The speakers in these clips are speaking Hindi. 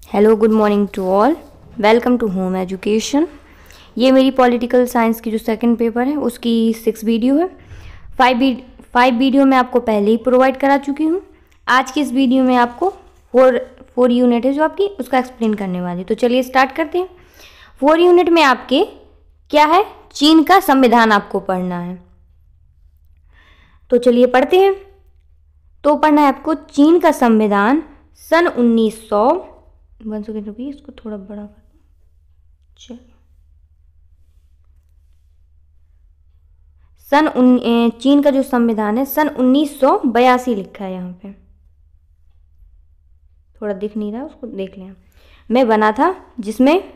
Hello, good morning to all. Welcome to home education. ये मेरी पॉलिटिकल साइंस की जो सेकंड पेपर है उसकी 6 वीडियो है। 5 वीडियो मैं आपको पहले ही प्रोवाइड करा चुकी हूँ। आज की इस वीडियो में आपको 4 यूनिट है जो आपकी उसका एक्सप्लेन करने वाली। तो चलिए स्टार्ट करते हैं। 4 यूनिट में आपके क्या है, चीन का संविधान आपको पढ़ना है। तो चलिए पढ़ते हैं। तो पढ़ना है आपको चीन का संविधान सन 1900 इसको थोड़ा बड़ा कर चलिए चीन का जो संविधान है सन 1982 लिखा है। यहाँ पे थोड़ा दिख नहीं रहा, उसको देख लें। मैं बना था जिसमें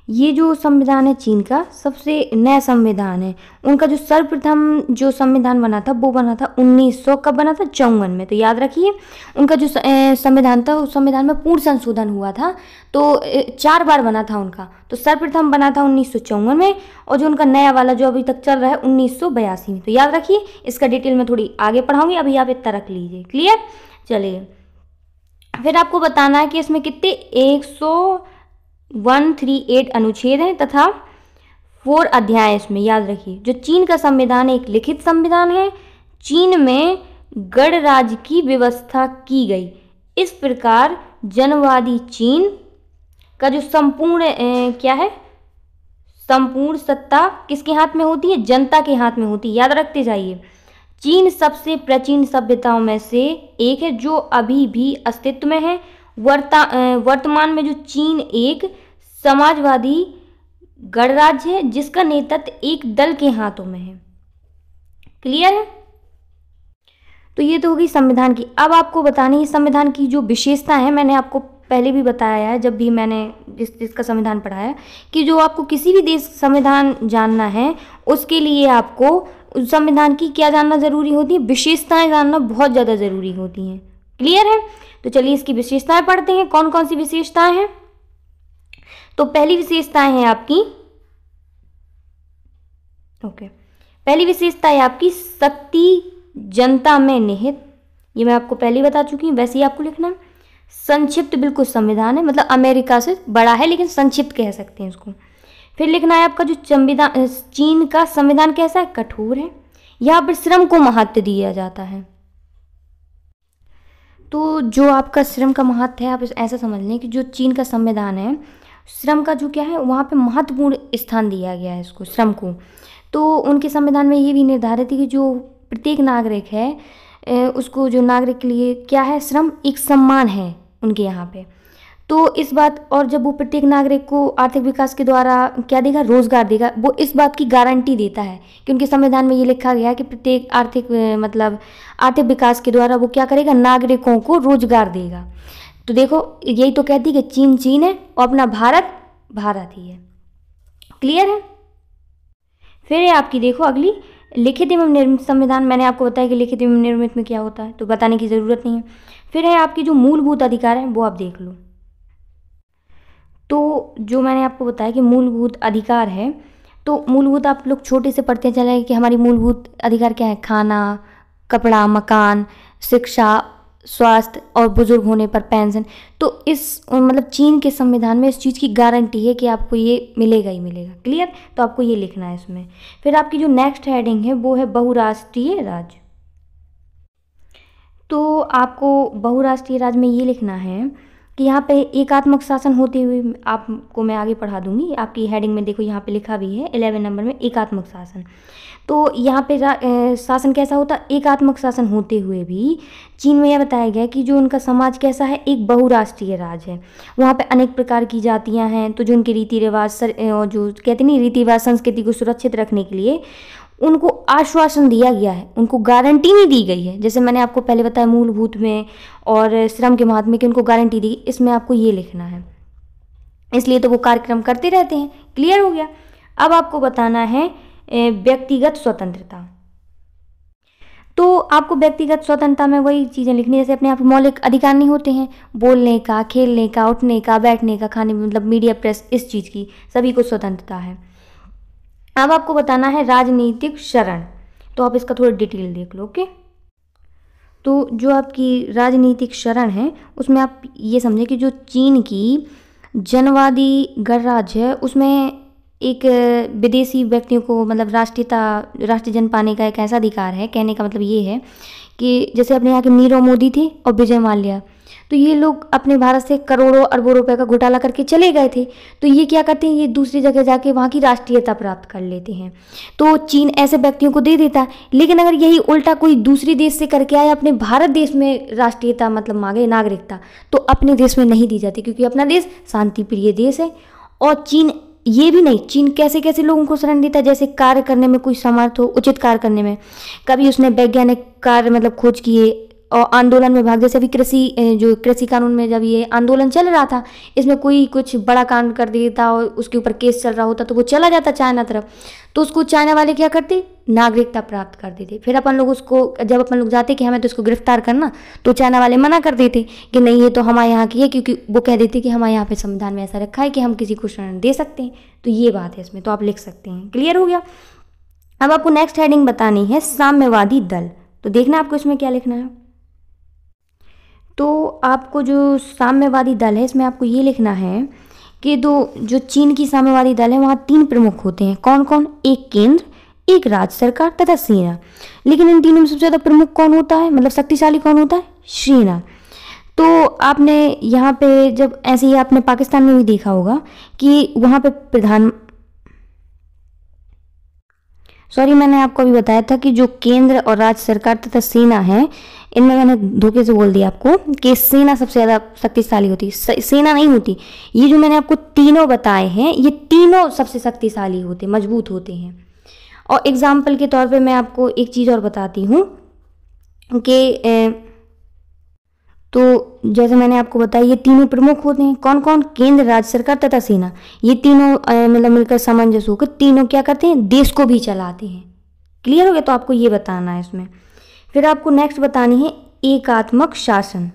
ये जो संविधान है चीन का सबसे नया संविधान है। उनका जो सर्वप्रथम जो संविधान बना था वो बना था 1900 कब बना था, 54 में। तो याद रखिए उनका जो संविधान था उस संविधान में पूर्ण संशोधन हुआ था। तो 4 बार बना था उनका। तो सर्वप्रथम बना था 1954 में और जो उनका नया वाला जो अभी तक चल रहा है 1982 में। तो याद रखिए, इसका डिटेल में थोड़ी आगे पढ़ाऊंगी, अभी आप इतना रख लीजिए। क्लियर। चलिए फिर आपको बताना है कि इसमें कितने 138 अनुच्छेद हैं तथा 4 अध्याय इसमें। याद रखिए जो चीन का संविधान एक लिखित संविधान है। चीन में गणराज्य की व्यवस्था की गई। इस प्रकार जनवादी चीन का जो संपूर्ण क्या है, संपूर्ण सत्ता किसके हाथ में होती है, जनता के हाथ में होती है। याद रखते जाइए। चीन सबसे प्राचीन सभ्यताओं में से एक है जो अभी भी अस्तित्व में है। वर्तमान में जो चीन एक समाजवादी गणराज्य है जिसका नेतृत्व एक दल के हाथों में है। क्लियर है। तो ये तो होगी संविधान की। अब आपको बतानी है संविधान की जो विशेषता है। मैंने आपको पहले भी बताया है जब भी मैंने जिसका संविधान पढ़ाया कि जो आपको किसी भी देश संविधान जानना है उसके लिए आपको उस संविधान की क्या जानना जरूरी होती है, विशेषताएं जानना बहुत ज़्यादा ज़रूरी होती हैं। क्लियर है। तो चलिए इसकी विशेषताएं पढ़ते हैं। कौन कौन सी विशेषताएं हैं। तो पहली विशेषताएं हैं आपकी पहली विशेषता है आपकी शक्ति जनता में निहित। ये मैं आपको पहले बता चुकी हूँ, वैसे ही आपको लिखना है। संक्षिप्त बिल्कुल संविधान है, मतलब अमेरिका से बड़ा है लेकिन संक्षिप्त कह सकते हैं इसको। फिर लिखना है आपका जो संविधान, चीन का संविधान कैसा है, कठोर है। यहाँ पर श्रम को महत्व दिया जाता है। तो जो आपका श्रम का महत्व है, आप ऐसा समझ लें कि जो चीन का संविधान है श्रम का जो क्या है वहाँ पे महत्वपूर्ण स्थान दिया गया है इसको, श्रम को। तो उनके संविधान में ये भी निर्धारित है कि जो प्रत्येक नागरिक है उसको, जो नागरिक के लिए क्या है, श्रम एक सम्मान है उनके यहाँ पे। तो इस बात, और जब वो प्रत्येक नागरिक को आर्थिक विकास के द्वारा क्या देगा, रोजगार देगा, वो इस बात की गारंटी देता है कि उनके संविधान में ये लिखा गया है कि प्रत्येक आर्थिक विकास के द्वारा वो क्या करेगा, नागरिकों को रोजगार देगा। तो देखो यही तो कहती है कि चीन चीन है और अपना भारत भारत ही है। क्लियर है। फिर है आपकी देखो अगली लिखित एवं निर्मित संविधान। मैंने आपको बताया कि लिखित एवं निर्मित में क्या होता है, तो बताने की ज़रूरत नहीं है। फिर है आपकी जो मूलभूत अधिकार है वो आप देख लो। तो जो मैंने आपको बताया कि मूलभूत अधिकार है, तो मूलभूत आप लोग छोटे से पढ़ते चले कि हमारी मूलभूत अधिकार क्या है, खाना, कपड़ा, मकान, शिक्षा, स्वास्थ्य और बुजुर्ग होने पर पेंशन। तो इस मतलब चीन के संविधान में इस चीज़ की गारंटी है कि आपको ये मिलेगा ही मिलेगा। क्लियर। तो आपको ये लिखना है इसमें। फिर आपकी जो नेक्स्ट हेडिंग है वो है बहुराष्ट्रीय राज्य। तो आपको बहुराष्ट्रीय राज्य में ये लिखना है कि यहाँ पे एकात्मक शासन होते हुए, आपको मैं आगे पढ़ा दूंगी। आपकी हेडिंग में देखो यहाँ पे लिखा भी है 11 नंबर में एकात्मक शासन। तो यहाँ पे शासन कैसा होता है, एकात्मक शासन होते हुए भी चीन में यह बताया गया कि जो उनका समाज कैसा है, एक बहुराष्ट्रीय राज्य है। वहाँ पे अनेक प्रकार की जातियाँ हैं। तो जो उनके रीति रिवाज और जो कहते नहीं रीति रिवाज संस्कृति को सुरक्षित रखने के लिए उनको आश्वासन दिया गया है, उनको गारंटी नहीं दी गई है। जैसे मैंने आपको पहले बताया मूलभूत में और श्रम के महत्व में कि उनको गारंटी दी, इसमें आपको ये लिखना है। इसलिए तो वो कार्यक्रम करते रहते हैं। क्लियर हो गया। अब आपको बताना है व्यक्तिगत स्वतंत्रता। तो आपको व्यक्तिगत स्वतंत्रता में वही चीज़ें लिखनी जैसे अपने आप मौलिक अधिकार नहीं होते हैं, बोलने का, खेलने का, उठने का, बैठने का, खाने, मतलब मीडिया, प्रेस, इस चीज़ की सभी को स्वतंत्रता है। अब आपको बताना है राजनीतिक शरण। तो आप इसका थोड़ा डिटेल देख लो। ओके। तो जो आपकी राजनीतिक शरण है उसमें आप ये समझें कि जो चीन की जनवादी गणराज्य है उसमें एक विदेशी व्यक्तियों को मतलब राष्ट्रीयजन पाने का एक ऐसा अधिकार है। कहने का मतलब ये है कि जैसे अपने यहाँ के नीरव मोदी थे और विजय माल्या, तो ये लोग अपने भारत से करोड़ों अरबों रुपए का घोटाला करके चले गए थे। तो ये क्या करते हैं, ये दूसरी जगह जाके वहाँ की राष्ट्रीयता प्राप्त कर लेते हैं। तो चीन ऐसे व्यक्तियों को दे देता है। लेकिन अगर यही उल्टा कोई दूसरी देश से करके आए, अपने भारत देश में राष्ट्रीयता मतलब मांगे, नागरिकता, तो अपने देश में नहीं दी जाती, क्योंकि अपना देश शांति प्रिय देश है। और चीन ये भी नहीं, चीन कैसे कैसे लोगों को शरण देता है, जैसे कार्य करने में कोई समर्थ हो, उचित कार्य करने में। कभी उसने वैज्ञानिक कार्य मतलब खोज किए और आंदोलन में भाग, जैसे अभी कृषि कानून में जब ये आंदोलन चल रहा था, इसमें कोई कुछ बड़ा कांड कर देता और उसके ऊपर केस चल रहा होता तो वो चला जाता चाइना तरफ, तो उसको चाइना वाले क्या करते, नागरिकता प्राप्त कर देते। फिर अपन लोग उसको, जब अपन लोग जाते कि हमें तो इसको गिरफ्तार करना, तो चाइना वाले मना कर देते कि नहीं ये तो हमारे यहाँ की है, क्योंकि वो कह देते कि हमारे यहाँ पे संविधान में ऐसा रखा है कि हम किसी को शरण दे सकते हैं। तो ये बात है इसमें, तो आप लिख सकते हैं। क्लियर हो गया। अब आपको नेक्स्ट हेडिंग बतानी है साम्यवादी दल। तो देखना आपको इसमें क्या लिखना है। तो आपको जो साम्यवादी दल है इसमें आपको ये लिखना है कि जो चीन की साम्यवादी दल है वहाँ 3 प्रमुख होते हैं। कौन कौन? एक केंद्र, एक राज्य सरकार तथा सेना। लेकिन इन तीनों में सबसे ज़्यादा प्रमुख कौन होता है, मतलब शक्तिशाली कौन होता है? सेना। तो आपने यहाँ पे जब ऐसे ही आपने पाकिस्तान में भी देखा होगा कि वहाँ पे मैंने आपको अभी बताया था कि जो केंद्र और राज्य सरकार तथा सेना है, इनमें मैंने धोखे से बोल दिया आपको कि सेना सबसे ज़्यादा शक्तिशाली होती है। सेना नहीं होती, ये जो मैंने आपको तीनों बताए हैं ये तीनों सबसे शक्तिशाली होते, मजबूत होते हैं। और एग्जाम्पल के तौर पे मैं आपको एक चीज़ और बताती हूँ कि तो जैसे मैंने आपको बताया ये तीनों प्रमुख होते हैं। कौन कौन? केंद्र, राज्य सरकार तथा सेना। ये तीनों मतलब मिलकर सामंजस्य होकर तीनों क्या करते हैं, देश को भी चलाते हैं। क्लियर हो गया। तो आपको ये बताना है इसमें। फिर आपको नेक्स्ट बतानी है एकात्मक शासन।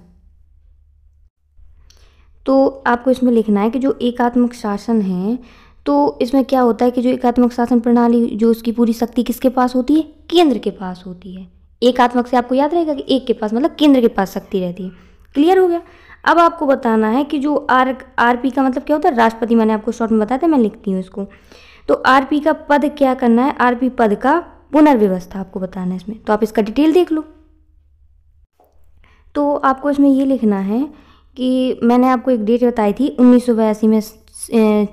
तो आपको इसमें लिखना है कि जो एकात्मक शासन है, तो इसमें क्या होता है कि जो एकात्मक शासन प्रणाली, जो उसकी पूरी शक्ति किसके पास होती है? केंद्र के पास होती है। एकात्मक से आपको याद रहेगा कि एक के पास मतलब केंद्र के पास शक्ति रहती है। क्लियर हो गया। अब आपको बताना है कि जो आरपी का मतलब क्या होता है? राष्ट्रपति। मैंने आपको शॉर्ट में बताया था, मैं लिखती हूँ इसको। तो आरपी का पद क्या करना है? आरपी पद का पुनर्व्यवस्था आपको बताना है इसमें। तो आप इसका डिटेल देख लो। तो आपको इसमें ये लिखना है कि मैंने आपको एक डेट बताई थी 1982 में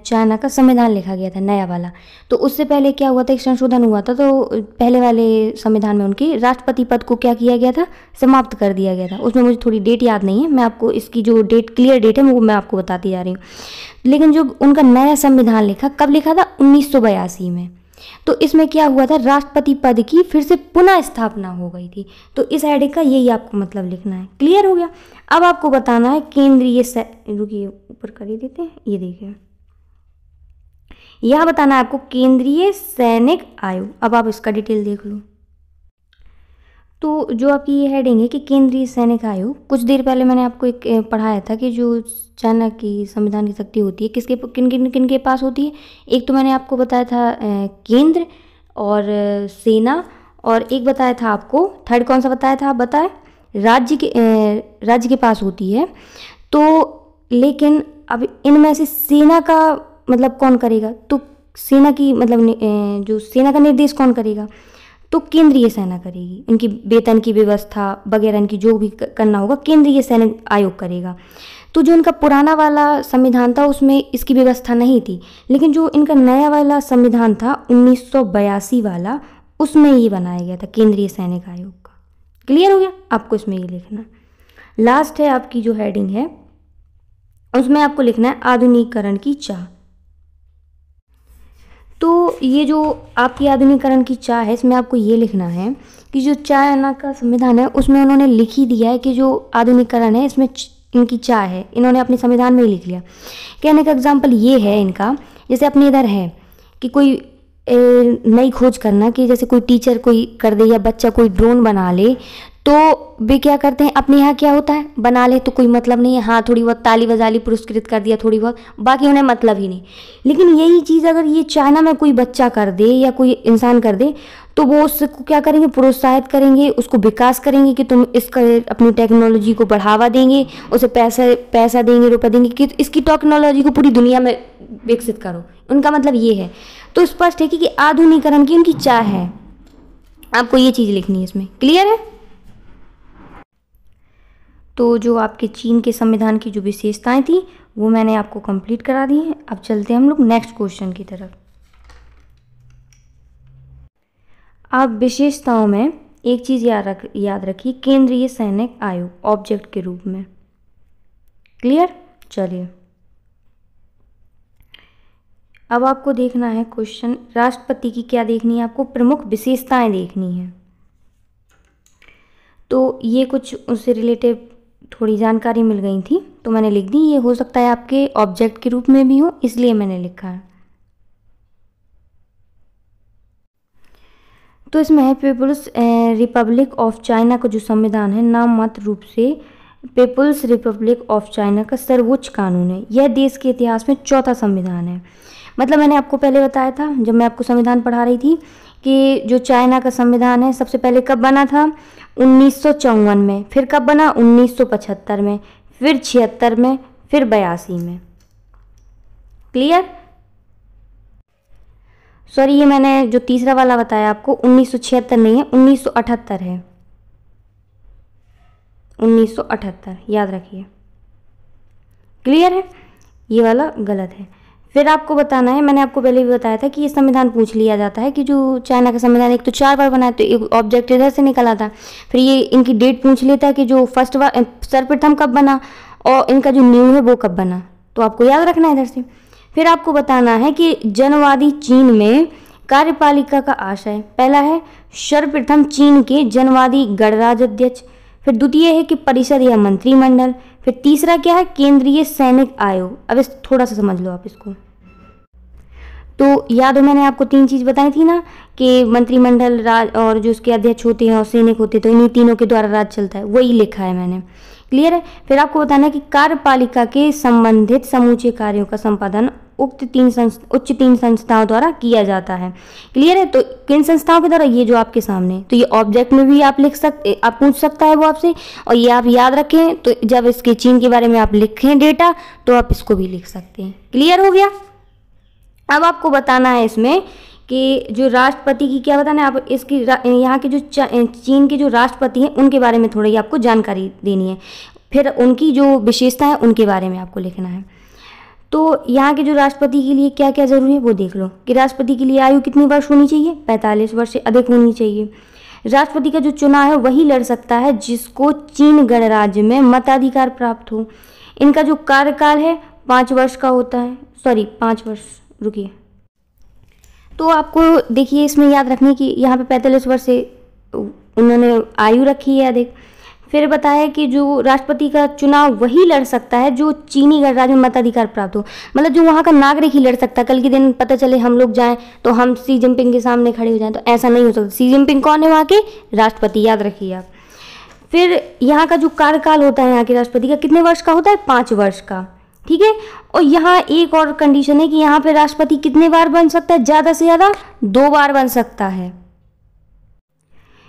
चाइना का संविधान लिखा गया था, नया वाला। तो उससे पहले क्या हुआ था, एक संशोधन हुआ था। तो पहले वाले संविधान में उनकी राष्ट्रपति पद को क्या किया गया था? समाप्त कर दिया गया था। उसमें मुझे थोड़ी डेट याद नहीं है, मैं आपको इसकी जो डेट, क्लियर डेट है वो मैं आपको बताती जा रही हूँ। लेकिन जो उनका नया संविधान लिखा, कब लिखा था? 1982 में। तो इसमें क्या हुआ था, राष्ट्रपति पद की फिर से पुनः स्थापना हो गई थी। तो इस हेडिंग का यही आपको मतलब लिखना है। क्लियर हो गया। अब आपको बताना है केंद्रीय रुकिए ऊपर कर ही देते हैं, ये देखिए यह बताना है आपको केंद्रीय सैनिक आयोग। अब आप इसका डिटेल देख लो। तो जो आपकी ये हेडिंग है कि केंद्रीय सैनिक आयोग, कुछ देर पहले मैंने आपको एक पढ़ाया था कि जो चाइना की संविधान की शक्ति होती है किसके किन के पास होती है। एक तो मैंने आपको बताया था केंद्र और सेना, और एक बताया था आपको, थर्ड कौन सा बताया था आप बताए? राज्य के पास होती है। तो लेकिन अब इनमें से सेना का मतलब कौन करेगा? तो सेना की मतलब जो सेना का निर्देश कौन करेगा? तो केंद्रीय सेना करेगी। इनकी वेतन की व्यवस्था वगैरह, इनकी जो भी करना होगा केंद्रीय सैनिक आयोग करेगा। तो जो इनका पुराना वाला संविधान था उसमें इसकी व्यवस्था नहीं थी, लेकिन जो इनका नया वाला संविधान था 1982 वाला, उसमें ये बनाया गया था केंद्रीय सैनिक आयोग का। क्लियर हो गया। आपको इसमें ये लिखना। लास्ट है आपकी जो हेडिंग है उसमें आपको लिखना है आधुनिकीकरण की चाह। तो ये जो आपकी आधुनिकीकरण की चाह है, इसमें आपको ये लिखना है कि जो चाइना का संविधान है उसमें उन्होंने लिख ही दिया है कि जो आधुनिकीकरण है इसमें इनकी चाह है, इन्होंने अपने संविधान में ही लिख लिया। कहने का एग्जाम्पल ये है इनका, जैसे अपने इधर है कि कोई नई खोज करना, कि जैसे कोई टीचर कोई कर दे या बच्चा कोई ड्रोन बना ले, तो तो वे क्या करते हैं, अपने यहाँ क्या होता है, बना ले तो कोई मतलब नहीं है, हाँ थोड़ी बहुत ताली बजा ली, पुरस्कृत कर दिया थोड़ी बहुत, बाकी उन्हें मतलब ही नहीं। लेकिन यही चीज़ अगर ये चाइना में कोई बच्चा कर दे या कोई इंसान कर दे, तो वो उसको क्या करेंगे, प्रोत्साहित करेंगे, उसको विकास करेंगे कि तुम इसका अपनी टेक्नोलॉजी को बढ़ावा देंगे, उसे पैसा देंगे, रुपये देंगे कि इसकी टेक्नोलॉजी को पूरी दुनिया में विकसित करो। उनका मतलब ये है। तो स्पष्ट है कि आधुनिकीकरण की उनकी चाह है। आपको ये चीज़ लिखनी है इसमें, क्लियर है। तो जो आपके चीन के संविधान की जो विशेषताएं थी वो मैंने आपको कंप्लीट करा दी हैं। अब चलते हैं हम लोग नेक्स्ट क्वेश्चन की तरफ। अब विशेषताओं में एक चीज़ याद रखिए, केंद्रीय सैनिक आयोग ऑब्जेक्ट के रूप में। क्लियर। चलिए अब आपको देखना है क्वेश्चन, राष्ट्रपति की क्या देखनी है आपको, प्रमुख विशेषताएं देखनी है। तो ये कुछ उससे रिलेटेड थोड़ी जानकारी मिल गई थी तो मैंने लिख दी। ये हो सकता है आपके ऑब्जेक्ट के रूप में भी हो, इसलिए मैंने लिखा है। तो इसमें है पीपुल्स रिपब्लिक ऑफ चाइना का जो संविधान है नाम मात्र रूप से पीपुल्स रिपब्लिक ऑफ चाइना का सर्वोच्च कानून है। यह देश के इतिहास में चौथा संविधान है। मतलब मैंने आपको पहले बताया था जब मैं आपको संविधान पढ़ा रही थी कि जो चाइना का संविधान है सबसे पहले कब बना था, 1954 में, फिर कब बना 1975 में, फिर 76 में, फिर 82 में। क्लियर। सॉरी, ये मैंने जो तीसरा वाला बताया आपको 1976 नहीं है, 1978 है, 1978 याद रखिए। क्लियर है, ये वाला गलत है। फिर आपको बताना है, मैंने आपको पहले भी बताया था कि ये संविधान पूछ लिया जाता है कि जो चाइना का संविधान एक तो 4 बार बना है, तो एक ऑब्जेक्ट इधर से निकल आता है, फिर ये इनकी डेट पूछ लेता है कि जो फर्स्ट बार सर्वप्रथम कब बना और इनका जो न्यू है वो कब बना, तो आपको याद रखना है इधर से। फिर आपको बताना है कि जनवादी चीन में कार्यपालिका का आशय, पहला है सर्वप्रथम चीन के जनवादी गणराज्य अध्यक्ष, फिर द्वितीय है कि परिषद या मंत्रिमंडल, फिर तीसरा क्या है, केंद्रीय सैनिक आयोग। अब इस थोड़ा सा समझ लो आप इसको। तो याद हो मैंने आपको 3 चीज़ बताई थी ना कि मंत्रिमंडल, राज और जो उसके अध्यक्ष होते हैं और सैनिक होते हैं, तो इन्हीं तीनों के द्वारा राज चलता है, वही लिखा है मैंने। क्लियर है। फिर आपको बताना है कि कार्यपालिका के संबंधित समूचे कार्यों का संपादन उच्च 3 संस्थाओं द्वारा किया जाता है। क्लियर है। तो किन संस्थाओं के द्वारा, ये जो आपके सामने, तो ये ऑब्जेक्ट में भी आप लिख सकते, आप पूछ सकता है वो आपसे, और ये आप याद रखें। तो जब इसके चीन के बारे में आप लिखें डेटा तो आप इसको भी लिख सकते हैं। क्लियर हो गया। अब आपको बताना है इसमें कि जो राष्ट्रपति की क्या बताना है, आप इसकी यहाँ के जो चीन के जो राष्ट्रपति हैं उनके बारे में थोड़ी आपको जानकारी देनी है, फिर उनकी जो विशेषता है उनके बारे में आपको लिखना है। तो यहाँ के जो राष्ट्रपति के लिए क्या क्या जरूरी है वो देख लो कि राष्ट्रपति के लिए आयु कितनी वर्ष होनी चाहिए, 45 वर्ष से अधिक होनी चाहिए। राष्ट्रपति का जो चुनाव है वही लड़ सकता है जिसको चीन गणराज्य में मताधिकार प्राप्त हो। इनका जो कार्यकाल है 5 वर्ष का होता है, 5 वर्ष, रुकिए। तो आपको देखिए इसमें याद रखने की, यहाँ पे 45 वर्ष से उन्होंने आयु रखी है अधिक। फिर बताया कि जो राष्ट्रपति का चुनाव वही लड़ सकता है जो चीनी गणराज्य में मताधिकार प्राप्त हो, मतलब जो वहाँ का नागरिक ही लड़ सकता है। कल के दिन पता चले हम लोग जाएं तो हम सी जिनपिंग के सामने खड़े हो जाएं, तो ऐसा नहीं हो सकता। सी जिनपिंग कौन है, वहाँ के राष्ट्रपति, याद रखिए आप। फिर यहाँ का जो कार्यकाल होता है यहाँ के राष्ट्रपति का कितने वर्ष का होता है, 5 वर्ष का। ठीक है। और यहाँ एक और कंडीशन है कि यहाँ पे राष्ट्रपति कितने बार बन सकता है, ज़्यादा से ज़्यादा 2 बार बन सकता है।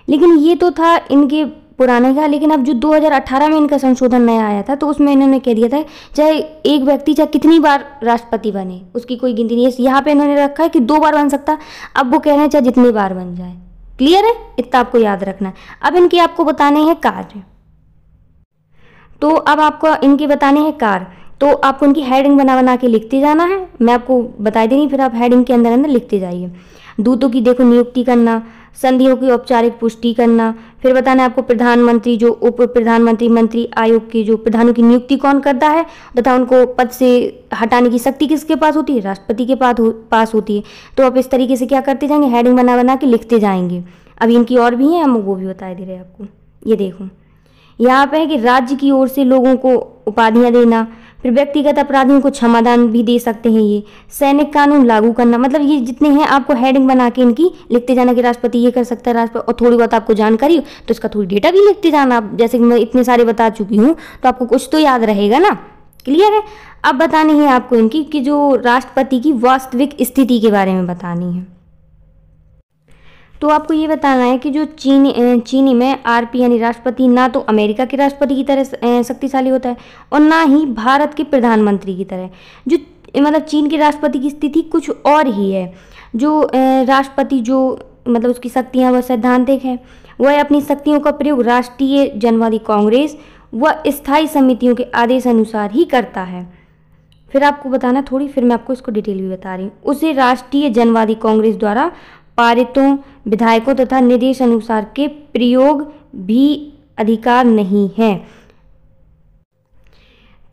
लेकिन ये तो था इनके पुराने का, लेकिन अब जो 2018 में इनका संशोधन नया आया था तो उसमें इन्होंने कह दिया था चाहे एक व्यक्ति चाहे कितनी बार राष्ट्रपति बने उसकी कोई गिनती नहीं है। यहाँ पे इन्होंने रखा है कि 2 बार बन सकता, अब वो कह रहे हैं चाहे जितनी बार बन जाए। क्लियर है, इतना आपको याद रखना है। अब इनके आपको बताने हैं कार्य। तो अब आपको इनके बताने हैं कार्य, तो आपको इनकी हेडिंग बना के लिखते जाना है। मैं आपको बता देंगी, फिर आप हेडिंग के अंदर लिखते जाइए। दूतों की देखो नियुक्ति करना, संधियों की औपचारिक पुष्टि करना, फिर बताना है आपको प्रधानमंत्री, जो उप प्रधानमंत्री, मंत्री आयोग के जो प्रधानों की नियुक्ति कौन करता है तथा उनको पद से हटाने की शक्ति किसके पास होती है, राष्ट्रपति के पास होती है। तो आप इस तरीके से क्या करते जाएंगे, हेडिंग बना के लिखते जाएंगे। अब इनकी और भी हैं, हम वो भी बता दे रहे हैं आपको। ये देखो यहाँ पे है कि राज्य की ओर से लोगों को उपाधियाँ देना, फिर व्यक्तिगत अपराधियों को क्षमादान भी दे सकते हैं ये। सैनिक कानून लागू करना, मतलब ये जितने हैं आपको हेडिंग बना के इनकी लिखते जाना कि राष्ट्रपति ये कर सकता है, राष्ट्रपति, और थोड़ी बहुत आपको जानकारी हो तो इसका थोड़ी डेटा भी लिखते जाना आप, जैसे कि मैं इतने सारे बता चुकी हूँ तो आपको कुछ तो याद रहेगा ना। क्लियर है। अब बतानी है आपको इनकी कि जो राष्ट्रपति की वास्तविक स्थिति के बारे में बतानी है। तो आपको ये बताना है कि जो चीनी में आरपी यानी राष्ट्रपति ना तो अमेरिका के राष्ट्रपति की तरह शक्तिशाली होता है और ना ही भारत के प्रधानमंत्री की तरह। जो मतलब चीन के राष्ट्रपति की स्थिति कुछ और ही है। जो राष्ट्रपति जो मतलब उसकी शक्तियाँ वह सैद्धांतिक है, वह अपनी शक्तियों का प्रयोग राष्ट्रीय जनवादी कांग्रेस व स्थायी समितियों के आदेश अनुसार ही करता है। फिर आपको बताना थोड़ी, फिर मैं आपको इसको डिटेल भी बता रही हूँ। उसे राष्ट्रीय जनवादी कांग्रेस द्वारा पारितों, विधायकों तथा निर्देश अनुसार के प्रयोग भी अधिकार नहीं है।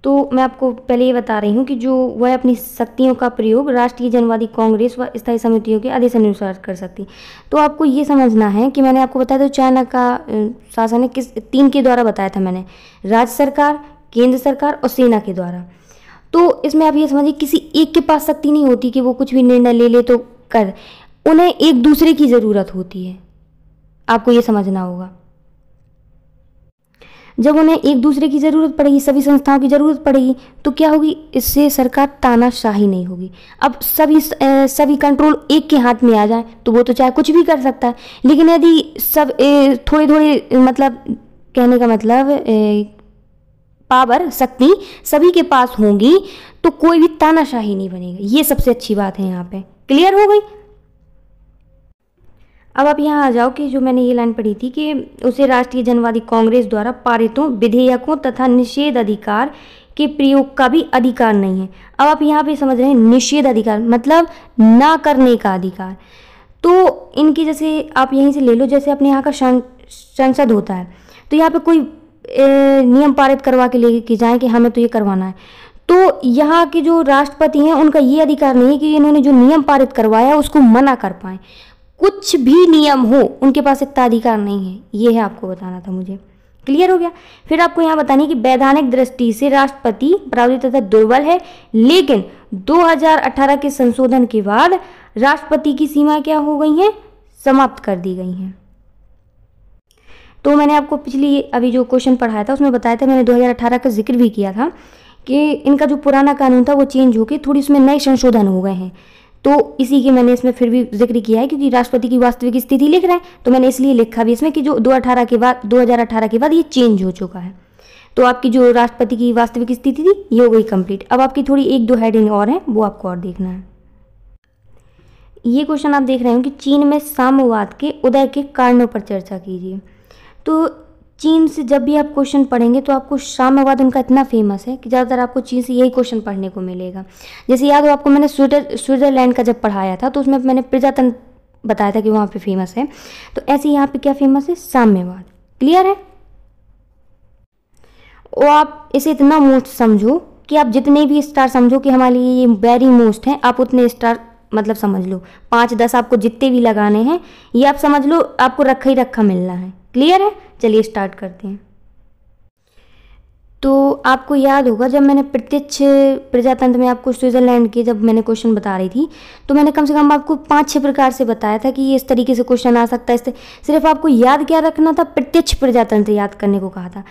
तो मैं आपको पहले ये बता रही हूँ कि जो वह अपनी शक्तियों का प्रयोग राष्ट्रीय जनवादी कांग्रेस व स्थायी समितियों के आदेश अनुसार कर सकती। तो आपको ये समझना है कि मैंने आपको बताया था चाइना का शासन है किस 3 के द्वारा बताया था मैंने, राज्य सरकार, केंद्र सरकार और सेना के द्वारा। तो इसमें आप ये समझिए किसी एक के पास शक्ति नहीं होती कि वो कुछ भी निर्णय ले ले तो कर, उन्हें एक दूसरे की ज़रूरत होती है। आपको ये समझना होगा। जब उन्हें एक दूसरे की ज़रूरत पड़ेगी, सभी संस्थाओं की ज़रूरत पड़ेगी तो क्या होगी, इससे सरकार तानाशाही नहीं होगी। अब सभी कंट्रोल एक के हाथ में आ जाए तो वो तो चाहे कुछ भी कर सकता है, लेकिन यदि सब थोड़े थोड़े मतलब कहने का मतलब पावर शक्ति सभी के पास होंगी तो कोई भी तानाशाही नहीं बनेगा। ये सबसे अच्छी बात है यहाँ पे। क्लियर हो गई। अब आप यहाँ आ जाओ कि जो मैंने ये लाइन पढ़ी थी कि उसे राष्ट्रीय जनवादी कांग्रेस द्वारा पारितों, विधेयकों तथा निषेध अधिकार के प्रयोग का भी अधिकार नहीं है। अब आप यहाँ पे समझ रहे हैं निषेध अधिकार मतलब ना करने का अधिकार। तो इनकी जैसे आप यहीं से ले लो, जैसे अपने यहाँ का संसद होता है तो यहाँ पे कोई नियम पारित करवा के लेके जाएं कि हमें तो ये करवाना है, तो यहाँ के जो राष्ट्रपति हैं उनका ये अधिकार नहीं है कि इन्होंने जो नियम पारित करवाया उसको मना कर पाए। कुछ भी नियम हो उनके पास इतना अधिकार नहीं है। ये है आपको बताना था मुझे। क्लियर हो गया। फिर आपको यहाँ बतानी कि वैधानिक दृष्टि से राष्ट्रपति पराजित तथा दुर्बल है, लेकिन 2018 के संशोधन के बाद राष्ट्रपति की सीमा क्या हो गई है, समाप्त कर दी गई हैं। तो मैंने आपको पिछली अभी जो क्वेश्चन पढ़ाया था उसमें बताया था, मैंने 2018 का जिक्र भी किया था कि इनका जो पुराना कानून था वो चेंज होकर थोड़ी उसमें नए संशोधन हो गए हैं। तो इसी के मैंने इसमें फिर भी जिक्र किया है क्योंकि राष्ट्रपति की वास्तविक स्थिति लिख रहे हैं तो मैंने इसलिए लिखा भी इसमें कि जो 2018 के बाद ये चेंज हो चुका है। तो आपकी जो राष्ट्रपति की वास्तविक स्थिति थी ये हो गई कंप्लीट। अब आपकी थोड़ी 1-2 हेडिंग और हैं, वो आपको और देखना है। ये क्वेश्चन आप देख रहे हो कि चीन में साम्यवाद के उदय के कारणों पर चर्चा कीजिए। तो चीन से जब भी आप क्वेश्चन पढ़ेंगे तो आपको साम्यवाद उनका इतना फेमस है कि ज़्यादातर आपको चीन से यही क्वेश्चन पढ़ने को मिलेगा। जैसे याद हो आपको मैंने स्विट्ज़रलैंड का जब पढ़ाया था तो उसमें मैंने प्रजातंत्र बताया था कि वहाँ पे फेमस है, तो ऐसे यहाँ पे क्या फेमस है, साम्यवाद। क्लियर है। और आप इसे इतना मोस्ट समझो कि आप जितने भी स्टार समझो कि हमारे लिए ये वेरी मोस्ट हैं, आप उतने स्टार मतलब समझ लो, 5-10 आपको जितने भी लगाने हैं ये आप समझ लो आपको रखा ही रखा मिलना है। क्लियर है। चलिए स्टार्ट करते हैं। तो आपको याद होगा जब मैंने प्रत्यक्ष प्रजातंत्र में आपको स्विट्ज़रलैंड के जब मैंने क्वेश्चन बता रही थी तो मैंने कम से कम आपको 5-6 प्रकार से बताया था कि ये इस तरीके से क्वेश्चन आ सकता है। सिर्फ आपको याद क्या रखना था, प्रत्यक्ष प्रजातंत्र याद करने को कहा था।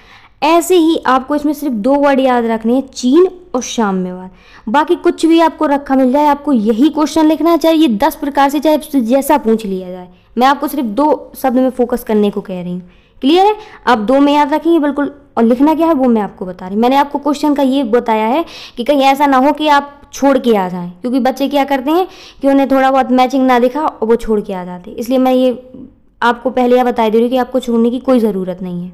ऐसे ही आपको इसमें सिर्फ 2 वर्ड याद रखने हैं, चीन और साम्यवाद। बाकी कुछ भी आपको रखा मिल जाए आपको यही क्वेश्चन लिखना है, चाहे ये 10 प्रकार से चाहे जैसा पूछ लिया जाए। मैं आपको सिर्फ 2 शब्द में फोकस करने को कह रही हूँ। क्लियर है। आप 2 में याद रखेंगे बिल्कुल, और लिखना क्या है वो मैं आपको बता रही हूँ। मैंने आपको क्वेश्चन का ये बताया है कि कहीं ऐसा ना हो कि आप छोड़ के आ जाएं, क्योंकि बच्चे क्या करते हैं कि उन्हें थोड़ा बहुत मैचिंग ना दिखा और वो छोड़ के आ जाते। इसलिए मैं ये आपको पहले यह बता दे रही हूँ कि आपको छोड़ने की कोई ज़रूरत नहीं है।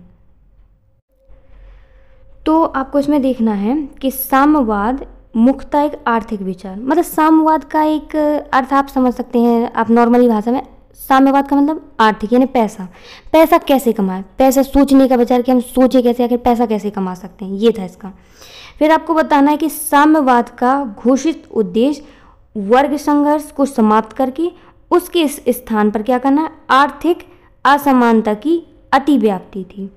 तो आपको इसमें देखना है कि साम्यवाद मुख्यतः एक आर्थिक विचार, मतलब साम्यवाद का एक अर्थ आप समझ सकते हैं आप नॉर्मली भाषा में। साम्यवाद का मतलब आर्थिक यानी पैसा। पैसा कैसे कमाएं, पैसा सोचने का विचार कि हम सोचे कैसे, आखिर पैसा कैसे कमा सकते हैं, ये था इसका। फिर आपको बताना है कि साम्यवाद का घोषित उद्देश्य वर्ग संघर्ष को समाप्त करके उसके स्थान पर क्या करना है, आर्थिक असमानता की अतिव्याप्ति थी।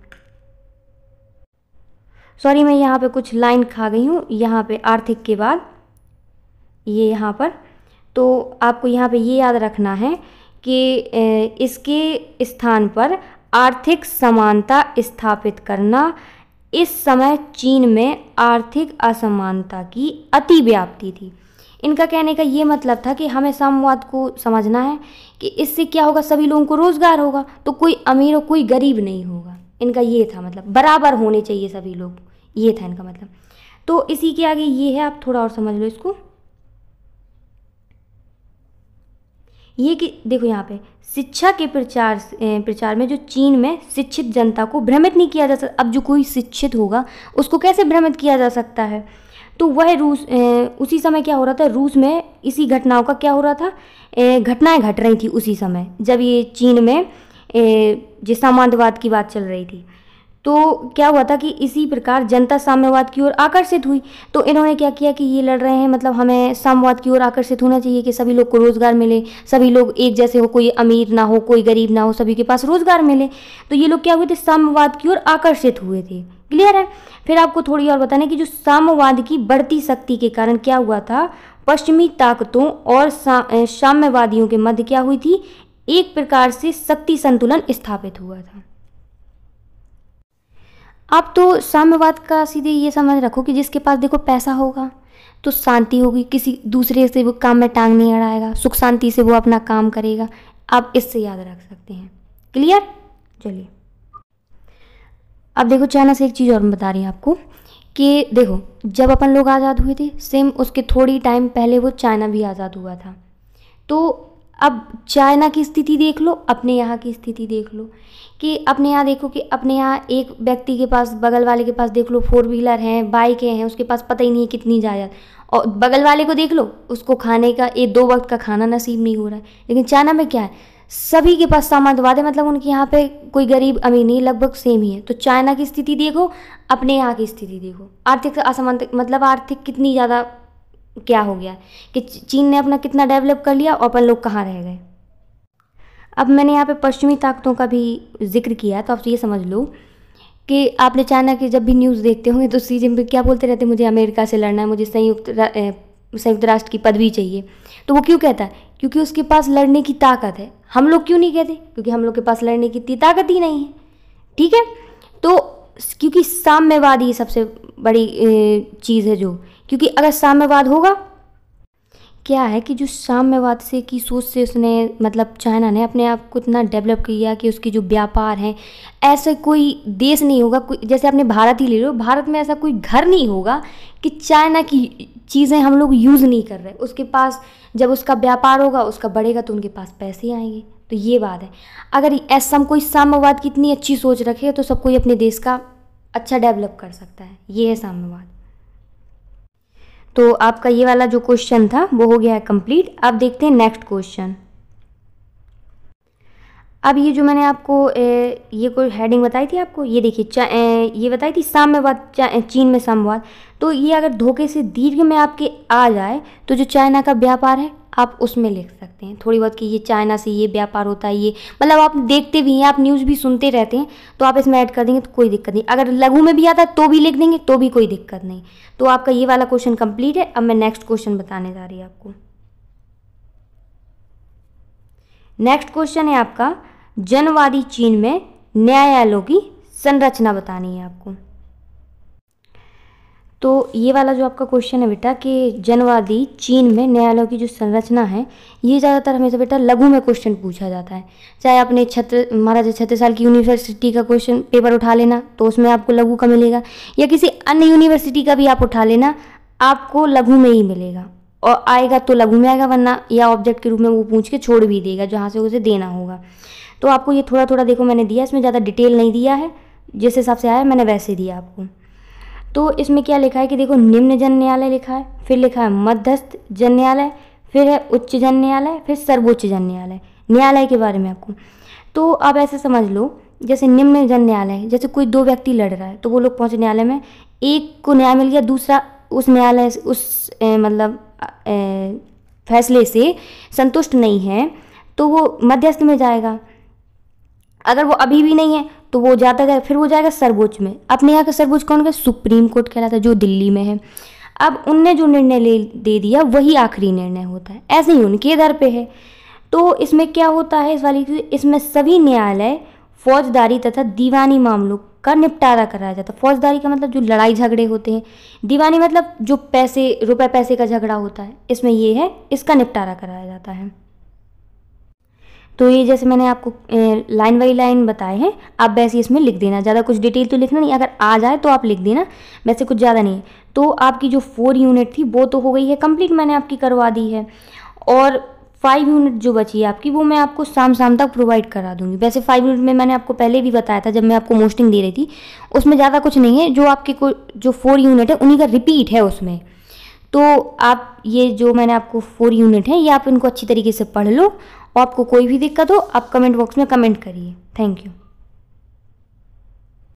सॉरी मैं यहाँ पे कुछ लाइन खा गई हूँ, यहाँ पे आर्थिक के बाद ये यहाँ पर, तो आपको यहाँ पे ये याद रखना है कि इसके स्थान पर आर्थिक समानता स्थापित करना। इस समय चीन में आर्थिक असमानता की अति व्याप्ति थी। इनका कहने का ये मतलब था कि हमें साम्यवाद को समझना है कि इससे क्या होगा, सभी लोगों को रोजगार होगा, तो कोई अमीर और कोई गरीब नहीं होगा। इनका ये था मतलब, बराबर होने चाहिए सभी लोग, ये था इनका मतलब। तो इसी के आगे ये है, आप थोड़ा और समझ लो इसको। ये कि देखो यहाँ पे शिक्षा के प्रचार में जो चीन में शिक्षित जनता को भ्रमित नहीं किया जा सकता। अब जो कोई शिक्षित होगा उसको कैसे भ्रमित किया जा सकता है, तो वह रूस उसी समय क्या हो रहा था, रूस में इसी घटनाओं का क्या हो रहा था, घटनाएं घट रही थी उसी समय जब ये चीन में जो साम्यवाद की बात चल रही थी। तो क्या हुआ था कि इसी प्रकार जनता साम्यवाद की ओर आकर्षित हुई। तो इन्होंने क्या किया कि ये लड़ रहे हैं, मतलब हमें साम्यवाद की ओर आकर्षित होना चाहिए कि सभी लोग को रोजगार मिले, सभी लोग एक जैसे हो, कोई अमीर ना हो कोई गरीब ना हो, सभी के पास रोजगार मिले। तो ये लोग क्या हुए थे, साम्यवाद की ओर आकर्षित हुए थे। क्लियर है। फिर आपको थोड़ी और बताना कि जो साम्यवाद की बढ़ती शक्ति के कारण क्या हुआ था, पश्चिमी ताकतों और साम्यवादियों के मध्य क्या हुई थी, एक प्रकार से शक्ति संतुलन स्थापित हुआ था। आप तो साम्यवाद का सीधे ये समझ रखो कि जिसके पास देखो पैसा होगा तो शांति होगी, किसी दूसरे से वो काम में टांग नहीं अड़ाएगा, सुख शांति से वो अपना काम करेगा। आप इससे याद रख सकते हैं। क्लियर। चलिए अब देखो चाइना से एक चीज़ और बता रही हूँ आपको कि देखो जब अपन लोग आज़ाद हुए थे, सेम उसके थोड़ी टाइम पहले वो चाइना भी आज़ाद हुआ था। तो अब चाइना की स्थिति देख लो, अपने यहाँ की स्थिति देख लो कि अपने यहाँ देखो कि अपने यहाँ एक व्यक्ति के पास, बगल वाले के पास देख लो 4 व्हीलर हैं, बाइकें हैं, उसके पास पता ही नहीं है कितनी जायदाद। और बगल वाले को देख लो, उसको खाने का 2 वक्त का खाना नसीब नहीं हो रहा है। लेकिन चाइना में क्या है, सभी के पास साम्यवाद है, मतलब उनके यहाँ पे कोई गरीब अमीर नहीं, लगभग सेम ही है। तो चाइना की स्थिति देखो, अपने यहाँ की स्थिति देखो, आर्थिक असमानता, मतलब आर्थिक कितनी ज़्यादा क्या हो गया कि चीन ने अपना कितना डेवलप कर लिया और अपन लोग कहाँ रह गए। अब मैंने यहाँ पे पश्चिमी ताकतों का भी जिक्र किया, तो आप ये समझ लो कि आपने चाइना के जब भी न्यूज़ देखते होंगे तो सी जिनपिंग क्या बोलते रहते हैं, मुझे अमेरिका से लड़ना है, मुझे संयुक्त राष्ट्र की पदवी चाहिए। तो वो क्यों कहता है, क्योंकि उसके पास लड़ने की ताकत है। हम लोग क्यों नहीं कहते, क्योंकि हम लोग के पास लड़ने की इतनी ताकत ही नहीं है। ठीक है। तो क्योंकि साम्यवाद ही सबसे बड़ी चीज़ है, जो क्योंकि अगर साम्यवाद होगा, क्या है कि जो साम्यवाद से की सोच से उसने, मतलब चाइना ने अपने आप को इतना डेवलप किया कि उसकी जो व्यापार है, ऐसे कोई देश नहीं होगा, कोई जैसे आपने भारत ही ले लो, भारत में ऐसा कोई घर नहीं होगा कि चाइना की चीज़ें हम लोग यूज़ नहीं कर रहे। उसके पास जब उसका व्यापार होगा, उसका बढ़ेगा, तो उनके पास पैसे आएंगे। तो ये बात है। अगर ऐसा कोई साम्यवाद की इतनी अच्छी सोच रखे तो सब कोई अपने देश का अच्छा डेवलप कर सकता है। ये है साम्यवाद। तो आपका ये वाला जो क्वेश्चन था वो हो गया है कंप्लीट। अब देखते हैं नेक्स्ट क्वेश्चन। अब ये जो मैंने आपको ये कोई हेडिंग बताई थी आपको, ये देखिए ये बताई थी साम्यवाद, चीन में साम्यवाद। तो ये अगर धोखे से दीर्घ में आपके आ जाए तो जो चाइना का व्यापार है आप उसमें लिख सकते हैं थोड़ी बहुत कि ये चाइना से ये व्यापार होता है। ये मतलब आप देखते भी हैं, आप न्यूज़ भी सुनते रहते हैं, तो आप इसमें ऐड कर देंगे तो कोई दिक्कत नहीं। अगर लघु में भी आता है तो भी लिख देंगे तो भी कोई दिक्कत नहीं। तो आपका ये वाला क्वेश्चन कंप्लीट है। अब मैं नेक्स्ट क्वेश्चन बताने जा रही हूँ आपको। नेक्स्ट क्वेश्चन है आपका, जनवादी चीन में न्यायालयों की संरचना बतानी है आपको। तो ये वाला जो आपका क्वेश्चन है बेटा कि जनवादी चीन में न्यायालयों की जो संरचना है, ये ज़्यादातर हमेशा बेटा लघु में क्वेश्चन पूछा जाता है। चाहे आपने महाराजा छत्रसाल की यूनिवर्सिटी का क्वेश्चन पेपर उठा लेना तो उसमें आपको लघु का मिलेगा, या किसी अन्य यूनिवर्सिटी का भी आप उठा लेना, आपको लघु में ही मिलेगा। और आएगा तो लघु में आएगा, वरना या ऑब्जेक्ट के रूप में वो पूछ के छोड़ भी देगा जहाँ से उसे देना होगा। तो आपको ये थोड़ा थोड़ा देखो मैंने दिया, इसमें ज़्यादा डिटेल नहीं दिया है, जिस हिसाब से आया मैंने वैसे दिया आपको। तो इसमें क्या लिखा है कि देखो निम्न जन न्यायालय लिखा है, फिर लिखा है मध्यस्थ जन न्यायालय, फिर है उच्च जन न्यायालय, फिर सर्वोच्च जन न्यायालय। न्यायालय के बारे में आपको तो आप ऐसे समझ लो, जैसे निम्न जन न्यायालय, जैसे कोई 2 व्यक्ति लड़ रहा है तो वो लोग पहुँचे न्यायालय में, एक को न्याय मिल गया, दूसरा उस न्यायालय से उस मतलब फैसले से संतुष्ट नहीं है तो वो मध्यस्थ में जाएगा। अगर वो अभी भी नहीं है तो वो जाता जाएगा, फिर वो जाएगा सर्वोच्च में। अपने यहाँ का सर्वोच्च कौन का? सुप्रीम कोर्ट कहलाता है, जो दिल्ली में है। अब उनने जो निर्णय दे दिया वही आखिरी निर्णय होता है, ऐसे ही उनके दर पे है। तो इसमें क्या होता है, इसमें सभी न्यायालय फौजदारी तथा दीवानी मामलों का निपटारा कराया जाता है। फौजदारी का मतलब जो लड़ाई झगड़े होते हैं, दीवानी मतलब जो रुपए पैसे का झगड़ा होता है, इसमें ये है, इसका निपटारा कराया जाता है। तो ये जैसे मैंने आपको लाइन बाई लाइन बताए हैं, आप वैसे इसमें लिख देना, ज़्यादा कुछ डिटेल तो लिखना नहीं, अगर आ जाए तो आप लिख देना, वैसे कुछ ज़्यादा नहीं है। तो आपकी जो 4 यूनिट थी वो तो हो गई है कंप्लीट, मैंने आपकी करवा दी है। और 5 यूनिट जो बची है आपकी, वो मैं आपको शाम तक प्रोवाइड करा दूंगी। वैसे 5 यूनिट में मैंने आपको पहले भी बताया था जब मैं आपको मोस्टिंग दे रही थी, उसमें ज़्यादा कुछ नहीं है, जो आपके जो 4 यूनिट है उन्हीं का रिपीट है उसमें। तो आप ये जो मैंने आपको 4 यूनिट है, ये आप इनको अच्छी तरीके से पढ़ लो, और आपको कोई भी दिक्कत हो आप कमेंट बॉक्स में कमेंट करिए। Thank you.